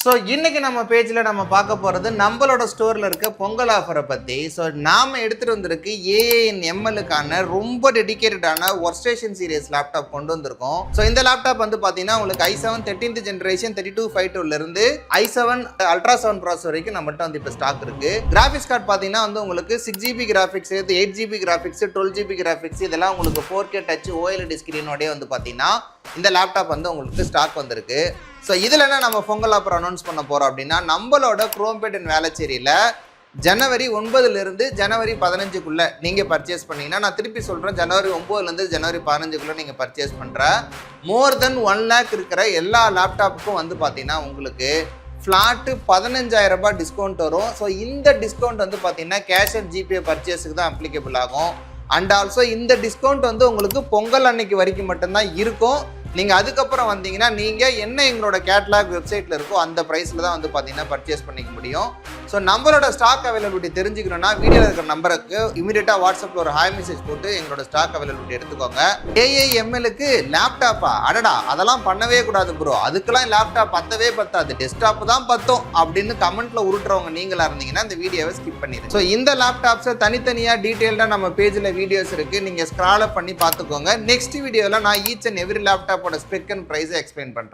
So இன்னைக்கு நம்ம பேஜில் நம்ம பார்க்க போகிறது நம்மளோட ஸ்டோரில் இருக்க பொங்கல் ஆஃபரை பற்றி. ஸோ நாம் எடுத்துகிட்டு வந்திருக்கு AANMLக்கான ரொம்ப டெடிக்கேட்டடான ஒர்க் ஸ்டேஷன் சீரியஸ் லேப்டாப் கொண்டு வந்திருக்கோம். ஸோ இந்த லேப்டாப் வந்து பார்த்தீங்கன்னா உங்களுக்கு i7 13th generation 3252 i7 Ultra 7 process வரைக்கும் நம்மகிட்ட வந்து இப்போ ஸ்டாக் இருக்குது. கிராஃபிக்ஸ் கார்டு பார்த்தீங்கன்னா வந்து உங்களுக்கு 6GB graphics, 8GB graphics, 12GB graphics இதெல்லாம் உங்களுக்கு 4K டச் OLED ஸ்க்ரீனோடய வந்து பார்த்தீங்கன்னா இந்த லேப்டாப் வந்து உங்களுக்கு ஸ்டாக் வந்திருக்கு. ஸோ இதில் என்ன நம்ம பொங்கல் ஆஃபர் அனௌன்ஸ் பண்ண போகிறோம் அப்படின்னா, நம்மளோட குரோம்பேட் அண்ட் வேளச்சேரியில் ஜனவரி 9லேருந்து ஜனவரி 15க்குள்ளே நீங்கள் பர்ச்சேஸ் பண்ணிங்கன்னா, நான் திருப்பி சொல்கிறேன், ஜனவரி 9லேருந்து ஜனவரி 15க்குள்ளே நீங்கள் பர்ச்சேஸ் பண்ணுற மோர் தென் 1 lakh இருக்கிற எல்லா லேப்டாப்புக்கும் வந்து பார்த்தீங்கன்னா உங்களுக்கு ஃப்ளாட்டு 15,000 ரூபாய் டிஸ்கவுண்ட் வரும். ஸோ இந்த டிஸ்கவுண்ட் வந்து பார்த்தீங்கன்னா கேஷ் அண்ட் ஜிபே பர்ச்சேஸுக்கு தான் அப்ளிகபிள் ஆகும். அண்ட் ஆல்சோ இந்த டிஸ்கவுண்ட் வந்து உங்களுக்கு பொங்கல் அன்னைக்கு வரைக்கும் மட்டும்தான் இருக்கும். நீங்கள் அதுக்கப்புறம் வந்தீங்கன்னா நீங்கள் என்ன எங்களோட கேட்லாக் வெப்சைட்டில் இருக்கோ அந்த ப்ரைஸில் தான் வந்து பார்த்தீங்கன்னா பர்ச்சேஸ் பண்ணிக்க முடியும். ஸோ நம்மளோட ஸ்டாக் அவைலபிலிட்டி தெரிஞ்சுக்கணும்னா வீடியோவில் இருக்கிற நம்பருக்கு இமீடியட்டாக வாட்ஸ்அப்பில் ஒரு ஹாய் மெசேஜ் போட்டு எங்களோட ஸ்டாக் அவைலபிலிட்டி எடுத்துக்கோங்க. AANMLக்கு லேப்டாப்பா அடடா அதெல்லாம் பண்ணவே கூடாது ப்ரோ, அதுக்கெல்லாம் லேப்டாப் பத்தவே பத்தாது, டெஸ்க்டாப் தான் பத்தும் அப்படின்னு கமெண்ட்டில் உருட்டுறவங்க நீங்களாக இருந்தீங்கன்னா இந்த வீடியோவை ஸ்கிப் பண்ணிடுங்க. ஸோ இந்த லேப்டாப்ஸை தனித்தனியாக டீட்டெயில்டாக நம்ம பேஜில் வீடியோஸ் இருக்குது, நீங்கள் ஸ்க்ரால் அப் பண்ணி பார்த்துக்கோங்க. நெக்ஸ்ட் வீடியோவில் நான் ஈச் அண்ட் எவ்ரி லேப்டாப்போட ஸ்பெக் அண்ட் ப்ரைஸை எக்ஸ்பிளைன் பண்ணுறேன்.